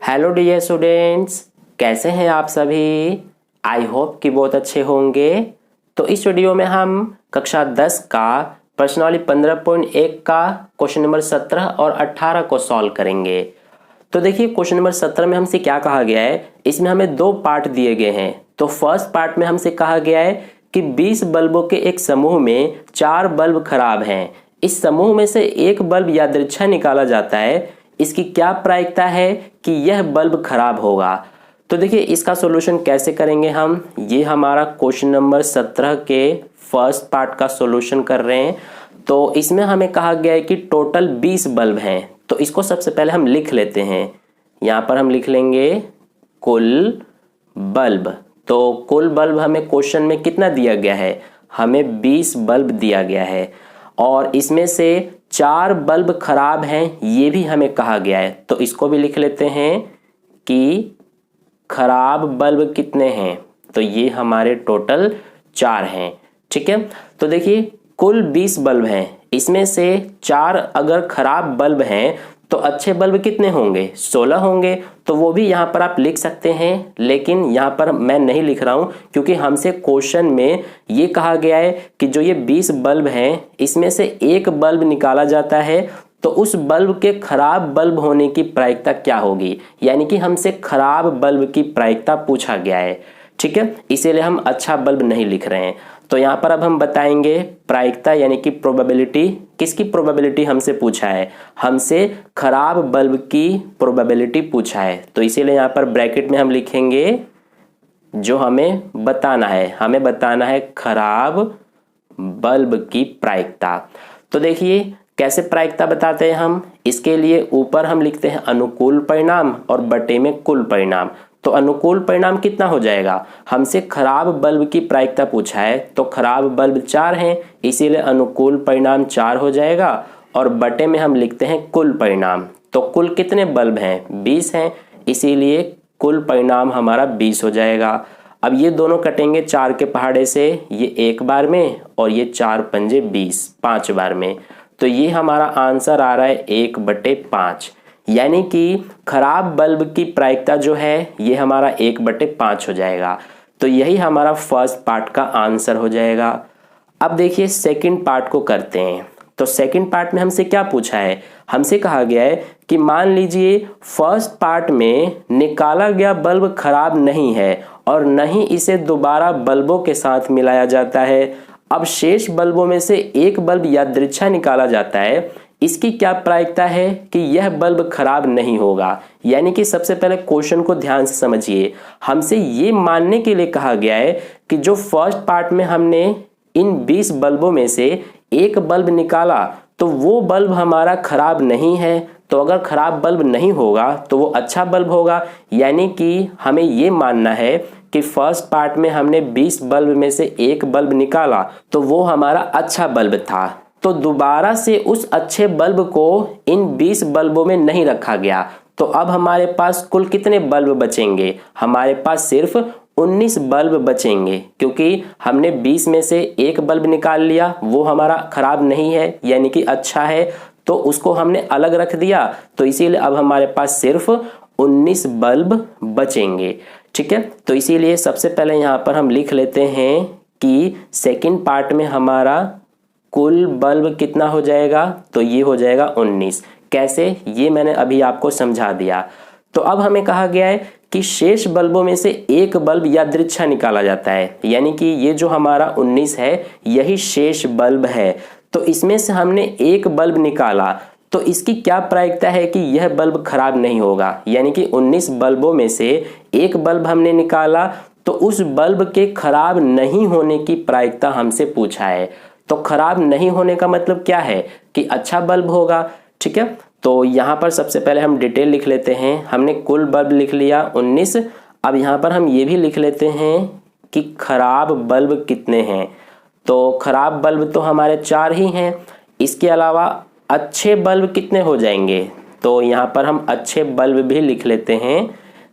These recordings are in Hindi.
हेलो डियर स्टूडेंट्स, कैसे हैं आप सभी। आई होप कि बहुत अच्छे होंगे। तो इस वीडियो में हम कक्षा 10 का प्रश्नावली 15.1 का क्वेश्चन नंबर 17 और 18 को सॉल्व करेंगे। तो देखिए, क्वेश्चन नंबर 17 में हमसे क्या कहा गया है, इसमें हमें दो पार्ट दिए गए हैं। तो फर्स्ट पार्ट में हमसे कहा गया है कि 20 बल्बों के एक समूह में 4 बल्ब खराब हैं। इस समूह में से एक बल्ब यादृच्छा निकाला जाता है। इसकी क्या प्रायिकता है कि यह बल्ब खराब होगा। तो देखिए, इसका सॉल्यूशन कैसे करेंगे हम। ये हमारा क्वेश्चन नंबर 17 के फर्स्ट पार्ट का सॉल्यूशन कर रहे हैं। तो इसमें हमें कहा गया है कि टोटल 20 बल्ब हैं। तो इसको सबसे पहले हम लिख लेते हैं। यहाँ पर हम लिख लेंगे कुल बल्ब। तो कुल बल्ब हमें क्वेश्चन में कितना दिया गया है, हमें 20 बल्ब दिया गया है और इसमें से 4 बल्ब खराब हैं, ये भी हमें कहा गया है। तो इसको भी लिख लेते हैं कि खराब बल्ब कितने हैं। तो ये हमारे टोटल 4 हैं। ठीक है, तो देखिए कुल 20 बल्ब हैं, इसमें से 4 अगर खराब बल्ब हैं तो अच्छे बल्ब कितने होंगे, 16 होंगे। तो वो भी यहाँ पर आप लिख सकते हैं, लेकिन यहाँ पर मैं नहीं लिख रहा हूँ क्योंकि हमसे क्वेश्चन में ये कहा गया है कि जो ये 20 बल्ब हैं इसमें से एक बल्ब निकाला जाता है। तो उस बल्ब के खराब बल्ब होने की प्रायिकता क्या होगी, यानी कि हमसे खराब बल्ब की प्रायिकता पूछा गया है। ठीक है, इसीलिए हम अच्छा बल्ब नहीं लिख रहे हैं। तो यहाँ पर अब हम बताएंगे प्रायिकता यानी कि प्रोबेबिलिटी। किसकी प्रोबेबिलिटी हमसे पूछा है, हमसे खराब बल्ब की प्रोबेबिलिटी पूछा है। तो इसीलिए यहाँ पर ब्रैकेट में हम लिखेंगे जो हमें बताना है, हमें बताना है खराब बल्ब की प्रायिकता। तो देखिए कैसे प्रायिकता बताते हैं हम। इसके लिए ऊपर हम लिखते हैं अनुकूल परिणाम और बटे में कुल परिणाम। तो अनुकूल परिणाम कितना हो जाएगा, हमसे खराब बल्ब की प्रायिकता पूछा है तो खराब बल्ब 4 हैं, इसीलिए अनुकूल परिणाम 4 हो जाएगा। और बटे में हम लिखते हैं कुल परिणाम। तो कुल कितने बल्ब हैं, 20 हैं, इसीलिए कुल परिणाम हमारा 20 हो जाएगा। अब ये दोनों कटेंगे 4 के पहाड़े से, ये एक बार में और ये 4 पंजे 20, 5 बार में। तो ये हमारा आंसर आ रहा है 1/5, यानी कि खराब बल्ब की प्रायिकता जो है ये हमारा 1/5 हो जाएगा। तो यही हमारा फर्स्ट पार्ट का आंसर हो जाएगा। अब देखिए सेकंड पार्ट को करते हैं। तो सेकंड पार्ट में हमसे क्या पूछा है, हमसे कहा गया है कि मान लीजिए फर्स्ट पार्ट में निकाला गया बल्ब खराब नहीं है और न ही इसे दोबारा बल्बों के साथ मिलाया जाता है। अब शेष बल्बों में से एक बल्ब यादृच्छा निकाला जाता है। इसकी क्या प्रायिकता है कि यह बल्ब खराब नहीं होगा। यानी कि सबसे पहले क्वेश्चन को ध्यान से समझिए। हमसे ये मानने के लिए कहा गया है कि जो फर्स्ट पार्ट में हमने इन 20 बल्बों में से एक बल्ब निकाला तो वो बल्ब हमारा खराब नहीं है। तो अगर खराब बल्ब नहीं होगा तो वो अच्छा बल्ब होगा। यानी कि हमें ये मानना है कि फर्स्ट पार्ट में हमने 20 बल्ब में से एक बल्ब निकाला तो वो हमारा अच्छा बल्ब था। तो दोबारा से उस अच्छे बल्ब को इन 20 बल्बों में नहीं रखा गया। तो अब हमारे पास कुल कितने बल्ब बचेंगे, हमारे पास सिर्फ 19 बल्ब बचेंगे, क्योंकि हमने 20 में से एक बल्ब निकाल लिया, वो हमारा खराब नहीं है यानी कि अच्छा है, तो उसको हमने अलग रख दिया। तो इसीलिए अब हमारे पास सिर्फ 19 बल्ब बचेंगे। ठीक है, तो इसीलिए सबसे पहले यहाँ पर हम लिख लेते हैं कि सेकंड पार्ट में हमारा कुल बल्ब कितना हो जाएगा, तो ये हो जाएगा 19। कैसे, ये मैंने अभी आपको समझा दिया। तो अब हमें कहा गया है कि शेष बल्बों में से एक बल्ब यादृच्छा निकाला जाता है, यानी कि ये जो हमारा 19 है यही शेष बल्ब है। तो इसमें से हमने एक बल्ब निकाला तो इसकी क्या प्रायिकता है कि यह बल्ब खराब नहीं होगा। यानी कि 19 बल्बों में से एक बल्ब हमने निकाला तो उस बल्ब के खराब नहीं होने की प्रायिकता हमसे पूछा है। तो खराब नहीं होने का मतलब क्या है कि अच्छा बल्ब होगा। ठीक है, तो यहाँ पर सबसे पहले हम डिटेल लिख लेते हैं। हमने कुल बल्ब लिख लिया 19। अब यहाँ पर हम ये भी लिख लेते हैं कि खराब बल्ब कितने हैं। तो खराब बल्ब तो हमारे 4 ही हैं। इसके अलावा अच्छे बल्ब कितने हो जाएंगे, तो यहाँ पर हम अच्छे बल्ब भी लिख लेते हैं।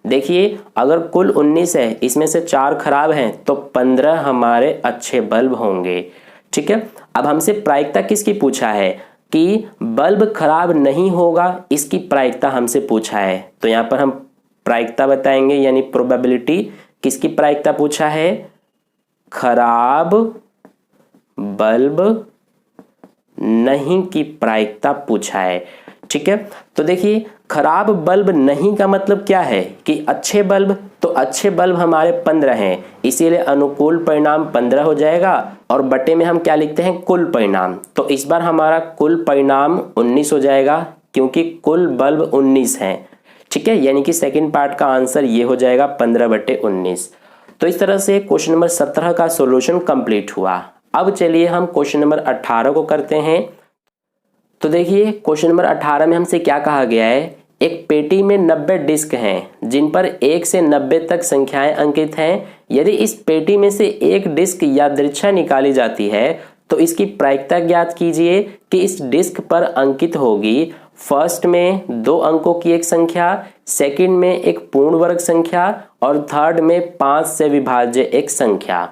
देखिए अगर कुल 19 है, इसमें से 4 खराब हैं तो 15 हमारे अच्छे बल्ब होंगे। ठीक है, अब हमसे प्रायिकता किसकी पूछा है कि बल्ब खराब नहीं होगा, इसकी प्रायिकता हमसे पूछा है। तो यहाँ पर हम प्रायिकता बताएंगे, यानी प्रोबेबिलिटी। किसकी प्रायिकता पूछा है? खराब बल्ब नहीं की प्रायिकता पूछा है। ठीक है, तो देखिए खराब बल्ब नहीं का मतलब क्या है कि अच्छे बल्ब, तो अच्छे बल्ब हमारे 15 हैं, इसीलिए अनुकूल परिणाम 15 हो जाएगा और बटे में हम क्या लिखते हैं? कुल परिणाम। तो इस बार हमारा कुल परिणाम 19 हो जाएगा क्योंकि कुल बल्ब 19 हैं। ठीक है, यानी कि सेकंड पार्ट का आंसर ये हो जाएगा 15/19। तो इस तरह से क्वेश्चन नंबर 17 का सॉल्यूशन कंप्लीट हुआ। अब चलिए हम क्वेश्चन नंबर 18 को करते हैं। तो देखिए क्वेश्चन नंबर 18 में हमसे क्या कहा गया है? एक पेटी में 90 डिस्क हैं जिन पर 1 से 90 तक संख्याएं अंकित हैं। यदि इस पेटी में से एक डिस्क यादृच्छा निकाली जाती है तो इसकी प्रायिकता ज्ञात कीजिए कि इस डिस्क पर अंकित होगी फर्स्ट में 2 अंकों की एक संख्या, सेकंड में एक पूर्ण वर्ग संख्या और थर्ड में 5 से विभाज्य एक संख्या।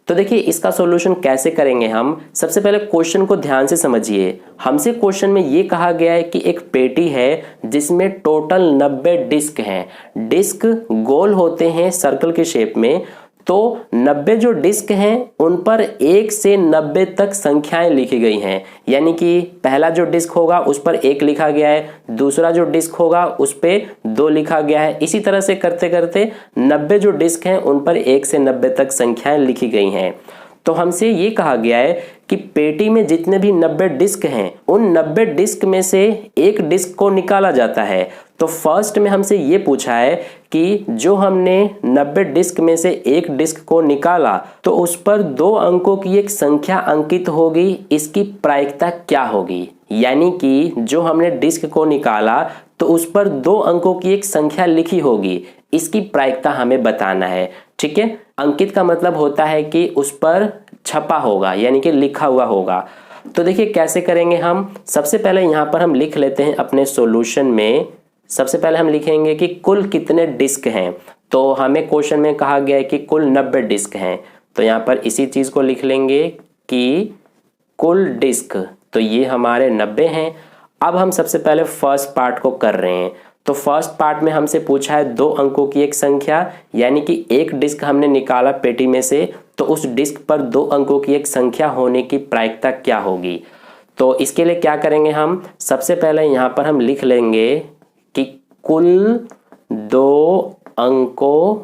तो देखिए इसका सॉल्यूशन कैसे करेंगे हम? सबसे पहले क्वेश्चन को ध्यान से समझिए। हमसे क्वेश्चन में ये कहा गया है कि एक पेटी है जिसमें टोटल 90 डिस्क हैं। डिस्क गोल होते हैं सर्कल के शेप में, तो 90 जो डिस्क हैं उन पर 1 से 90 तक संख्याएं लिखी गई हैं। यानी कि पहला जो डिस्क होगा उस पर 1 लिखा गया है, दूसरा जो डिस्क होगा उस पे 2 लिखा गया है। इसी तरह से करते करते 90 जो डिस्क हैं उन पर 1 से 90 तक संख्याएं लिखी गई हैं। तो हमसे ये कहा गया है कि पेटी में जितने भी 90 डिस्क हैं उन 90 डिस्क में से एक डिस्क को निकाला जाता है। तो फर्स्ट में हमसे ये पूछा है कि जो हमने 90 डिस्क में से एक डिस्क को निकाला तो उस पर 2 अंकों की एक संख्या अंकित होगी, इसकी प्रायिकता क्या होगी? यानी कि जो हमने डिस्क को निकाला तो उस पर 2 अंकों की एक संख्या लिखी होगी, इसकी प्रायिकता हमें बताना है। ठीक है, अंकित का मतलब होता है कि उस पर छपा होगा, यानी कि लिखा हुआ होगा। तो देखिए कैसे करेंगे हम? सबसे पहले यहाँ पर हम लिख लेते हैं अपने सॉल्यूशन में। सबसे पहले हम लिखेंगे कि कुल कितने डिस्क हैं। तो हमें क्वेश्चन में कहा गया है कि कुल 90 डिस्क हैं, तो यहाँ पर इसी चीज को लिख लेंगे कि कुल डिस्क, तो ये हमारे 90 हैं। अब हम सबसे पहले फर्स्ट पार्ट को कर रहे हैं। तो फर्स्ट पार्ट में हमसे पूछा है 2 अंकों की एक संख्या, यानी कि एक डिस्क हमने निकाला पेटी में से, तो उस डिस्क पर 2 अंकों की एक संख्या होने की प्रायिकता क्या होगी? तो इसके लिए क्या करेंगे हम? सबसे पहले यहाँ पर हम लिख लेंगे कि कुल 2 अंकों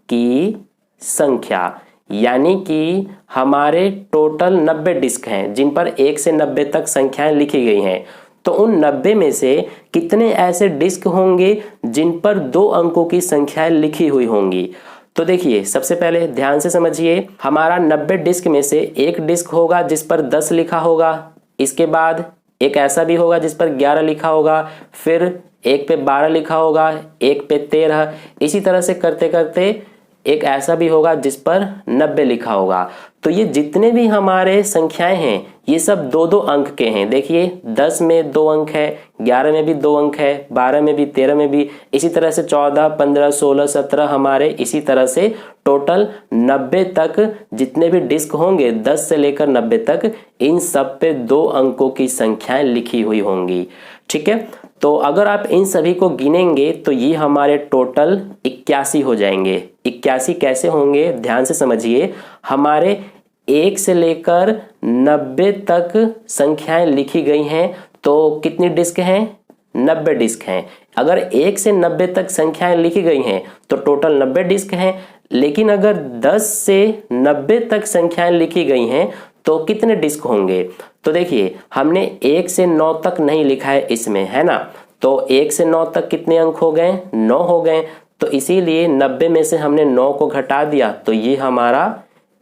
की संख्या, यानी कि हमारे टोटल 90 डिस्क हैं जिन पर 1 से 90 तक संख्याएं लिखी गई हैं। तो उन 90 में से कितने ऐसे डिस्क होंगे जिन पर 2 अंकों की संख्याएं लिखी हुई होंगी? तो देखिए सबसे पहले ध्यान से समझिए, हमारा 90 डिस्क में से एक डिस्क होगा जिस पर 10 लिखा होगा, इसके बाद एक ऐसा भी होगा जिस पर 11 लिखा होगा, फिर एक पे 12 लिखा होगा, एक पे 13, इसी तरह से करते करते एक ऐसा भी होगा जिस पर 90 लिखा होगा। तो ये जितने भी हमारे संख्याएं हैं ये सब 2-2 अंक के हैं। देखिए 10 में 2 अंक है, 11 में भी 2 अंक है, 12 में भी, 13 में भी, इसी तरह से 14, 15, 16, 17 हमारे इसी तरह से टोटल 90 तक जितने भी डिस्क होंगे 10 से लेकर 90 तक, इन सब पे 2 अंकों की संख्याएं लिखी हुई होंगी। ठीक है, तो अगर आप इन सभी को गिनेंगे तो ये हमारे टोटल 81 हो जाएंगे। 81 कैसे होंगे ध्यान से समझिए। हमारे 1 से लेकर 90 तक संख्याएं लिखी गई हैं, तो कितनी डिस्क हैं? 90 डिस्क हैं। अगर 1 से 90 तक संख्याएं लिखी गई हैं तो टोटल 90 डिस्क हैं। लेकिन अगर 10 से 90 तक संख्याएं लिखी गई हैं तो कितने डिस्क होंगे? तो देखिए हमने 1 से 9 तक नहीं लिखा है इसमें, है ना? तो 1 से 9 तक कितने अंक हो गए? 9 हो गए। तो इसीलिए 90 में से हमने 9 को घटा दिया तो ये हमारा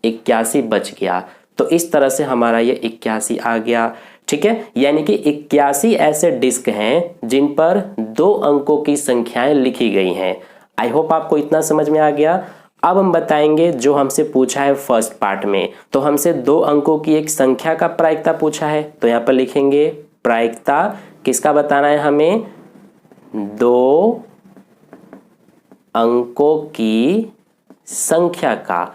81 बच गया। तो इस तरह से हमारा ये 81 आ गया। ठीक है, यानी कि 81 ऐसे डिस्क हैं जिन पर 2 अंकों की संख्याएं लिखी गई हैं। आई होप आपको इतना समझ में आ गया। अब हम बताएंगे जो हमसे पूछा है फर्स्ट पार्ट में। तो हमसे 2 अंकों की एक संख्या का प्रायिकता पूछा है, तो यहाँ पर लिखेंगे प्रायिकता किसका बताना है हमें? 2 अंकों की संख्या का।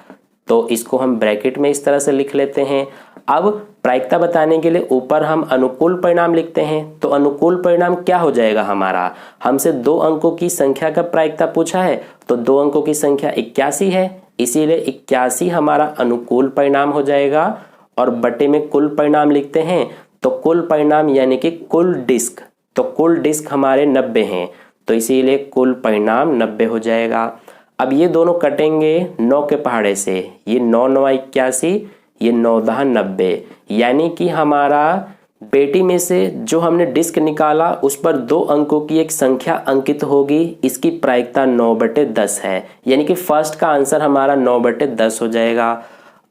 तो इसको हम ब्रैकेट में इस तरह से लिख लेते हैं। अब प्रायिकता बताने के लिए ऊपर हम अनुकूल परिणाम लिखते हैं। तो अनुकूल परिणाम क्या हो जाएगा हमारा, हमसे 2 अंकों की संख्या का प्रायिकता पूछा है, तो 2 अंकों की संख्या 81 है, इसीलिए 81 हमारा अनुकूल परिणाम हो जाएगा। और बटे में कुल परिणाम लिखते हैं, तो कुल परिणाम यानी कि कुल डिस्क, तो कुल डिस्क हमारे 90 हैं, तो इसीलिए कुल परिणाम 90 हो जाएगा। अब ये दोनों कटेंगे 9 के पहाड़े से, ये 9 9 81, ये 9 10 90, यानी कि हमारा पेटी में से जो हमने डिस्क निकाला उस पर 2 अंकों की एक संख्या अंकित होगी, इसकी प्रायिकता 9/10 है, यानी कि फर्स्ट का आंसर हमारा 9/10 हो जाएगा।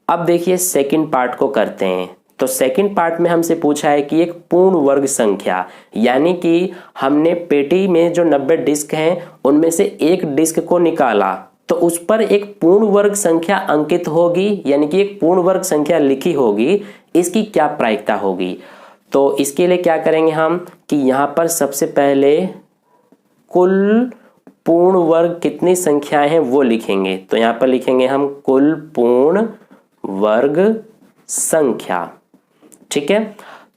अब देखिए सेकंड पार्ट को करते हैं। तो सेकंड पार्ट में हमसे पूछा है कि एक पूर्ण वर्ग संख्या, यानी कि हमने पेटी में जो 90 डिस्क हैं उनमें से एक डिस्क को निकाला, तो उस पर एक पूर्ण वर्ग संख्या अंकित होगी, यानी कि एक पूर्ण वर्ग संख्या लिखी होगी, इसकी क्या प्रायिकता होगी। तो इसके लिए क्या करेंगे हम कि यहाँ पर सबसे पहले कुल पूर्ण वर्ग कितनी संख्याएं हैं वो लिखेंगे। तो यहाँ पर लिखेंगे हम कुल पूर्ण वर्ग संख्या, ठीक है।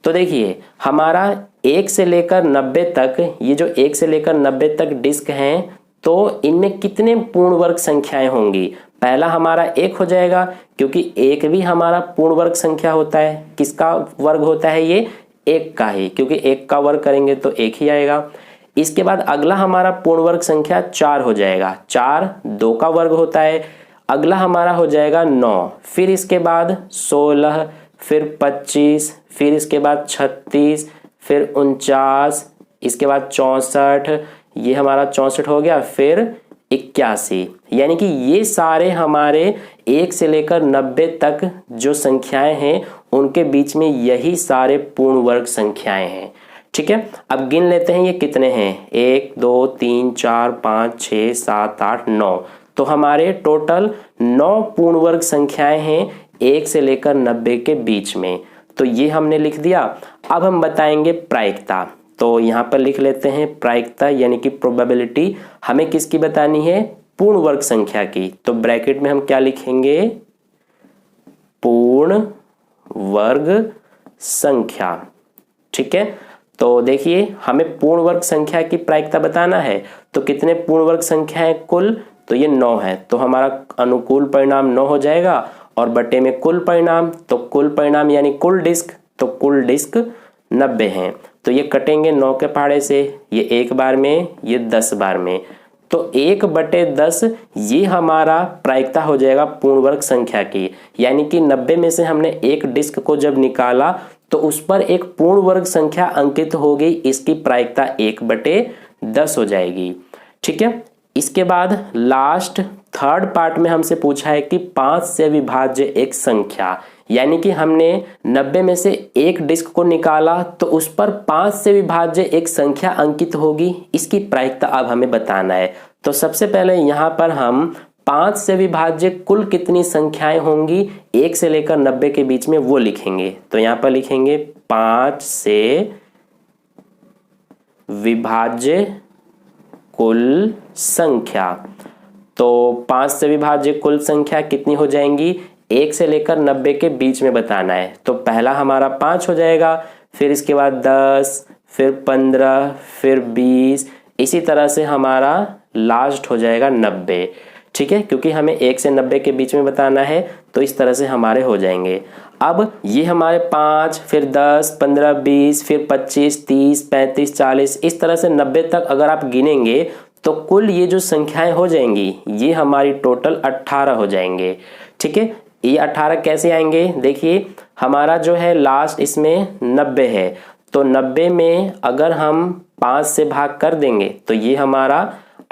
तो देखिए हमारा 1 से लेकर 90 तक, ये जो 1 से लेकर 90 तक डिस्क हैं, तो इनमें कितने पूर्ण वर्ग संख्याएं होंगी। पहला हमारा 1 हो जाएगा, क्योंकि 1 भी हमारा पूर्ण वर्ग संख्या होता है। किसका वर्ग होता है ये, 1 का ही, क्योंकि 1 का वर्ग करेंगे तो 1 ही आएगा। इसके बाद अगला हमारा पूर्ण वर्ग संख्या 4 हो जाएगा, 4 2 का वर्ग होता है। अगला हमारा हो जाएगा 9, फिर इसके बाद 16, फिर 25, फिर इसके बाद 36, फिर 49, इसके बाद 64, ये हमारा 64 हो गया, फिर 81, यानी कि ये सारे हमारे 1 से लेकर 90 तक जो संख्याएं हैं उनके बीच में यही सारे पूर्ण वर्ग संख्याएं हैं, ठीक है। अब गिन लेते हैं ये कितने हैं, 1 2 3 4 5 6 7 8 9, तो हमारे टोटल 9 पूर्ण वर्ग संख्याएं हैं 1 से लेकर 90 के बीच में। तो ये हमने लिख दिया। अब हम बताएंगे प्रायिकता। तो यहाँ पर लिख लेते हैं प्रायिकता, यानी कि प्रोबेबिलिटी हमें किसकी बतानी है, पूर्ण वर्ग संख्या की। तो ब्रैकेट में हम क्या लिखेंगे, पूर्ण वर्ग संख्या, ठीक है। तो देखिए हमें पूर्ण वर्ग संख्या की प्रायिकता बताना है, तो कितने पूर्ण वर्ग संख्या है कुल, तो ये 9 है, तो हमारा अनुकूल परिणाम 9 हो जाएगा। और बटे में कुल परिणाम, तो कुल परिणाम यानी कुल डिस्क, तो कुल डिस्क 90 हैं, तो ये कटेंगे 9 के पहाड़े से, ये 1 बार में, ये 10 बार में, तो 1/10 ये हमारा प्रायिकता हो जाएगा पूर्ण वर्ग संख्या की। यानी कि 90 में से हमने एक डिस्क को जब निकाला तो उस पर एक पूर्ण वर्ग संख्या अंकित हो गई, इसकी प्रायिकता 1/10 हो जाएगी, ठीक है। इसके बाद लास्ट थर्ड पार्ट में हमसे पूछा है कि 5 से विभाज्य एक संख्या, यानी कि हमने 90 में से एक डिस्क को निकाला तो उस पर 5 से विभाज्य एक संख्या अंकित होगी, इसकी प्रायिकता अब हमें बताना है। तो सबसे पहले यहाँ पर हम 5 से विभाज्य कुल कितनी संख्याएं होंगी 1 से लेकर 90 के बीच में वो लिखेंगे। तो यहाँ पर लिखेंगे 5 से विभाज्य कुल संख्या। तो 5 से विभाज्य कुल संख्या कितनी हो जाएंगी, 1 से लेकर 90 के बीच में बताना है। तो पहला हमारा 5 हो जाएगा, फिर इसके बाद 10, फिर 15, फिर 20, इसी तरह से हमारा लास्ट हो जाएगा 90, ठीक है, क्योंकि हमें 1 से 90 के बीच में बताना है, तो इस तरह से हमारे हो जाएंगे। अब ये हमारे 5, फिर 10, 15, 20, फिर 25, 30, 35, 40, इस तरह से 90 तक अगर आप गिनेंगे तो कुल ये जो संख्याएं हो जाएंगी ये हमारी टोटल 18 हो जाएंगे, ठीक है। ये 18 कैसे आएंगे, देखिए हमारा जो है लास्ट इसमें 90 है, तो 90 में अगर हम 5 से भाग कर देंगे तो ये हमारा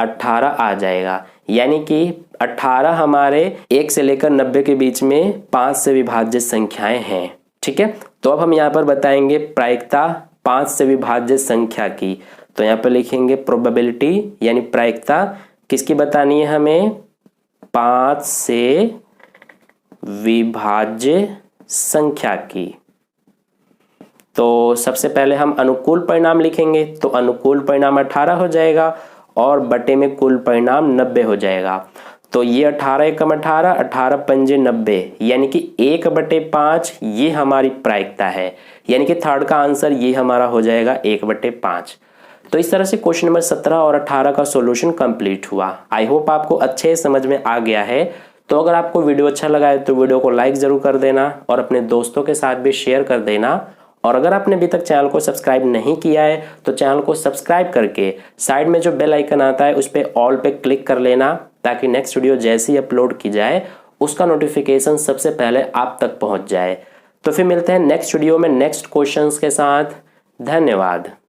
18 आ जाएगा। यानी कि 18 हमारे 1 से लेकर 90 के बीच में 5 से विभाज्य संख्याएं हैं, ठीक है। तो अब हम यहाँ पर बताएंगे प्रायिकता 5 से विभाज्य संख्या की। तो यहाँ पर लिखेंगे प्रोबेबिलिटी यानी प्रायिकता किसकी बतानी है हमें, 5 से विभाज्य संख्या की। तो सबसे पहले हम अनुकूल परिणाम लिखेंगे, तो अनुकूल परिणाम 18 हो जाएगा और बटे में कुल परिणाम 90 हो जाएगा। तो ये 18 एकम 18, 18 पंजे 90, यानी कि 1/5 ये हमारी प्रायिकता है, यानी कि थर्ड का आंसर ये हमारा हो जाएगा 1/5। तो इस तरह से क्वेश्चन नंबर 17 और 18 का सॉल्यूशन कंप्लीट हुआ। आई होप आपको अच्छे समझ में आ गया है। तो अगर आपको वीडियो अच्छा लगा है तो वीडियो को लाइक जरूर कर देना और अपने दोस्तों के साथ भी शेयर कर देना। और अगर आपने अभी तक चैनल को सब्सक्राइब नहीं किया है तो चैनल को सब्सक्राइब करके साइड में जो बेल आइकन आता है उस पर ऑल पे क्लिक कर लेना, ताकि नेक्स्ट वीडियो जैसे ही अपलोड की जाए उसका नोटिफिकेशन सबसे पहले आप तक पहुंच जाए। तो फिर मिलते हैं नेक्स्ट वीडियो में नेक्स्ट क्वेश्चंस के साथ। धन्यवाद।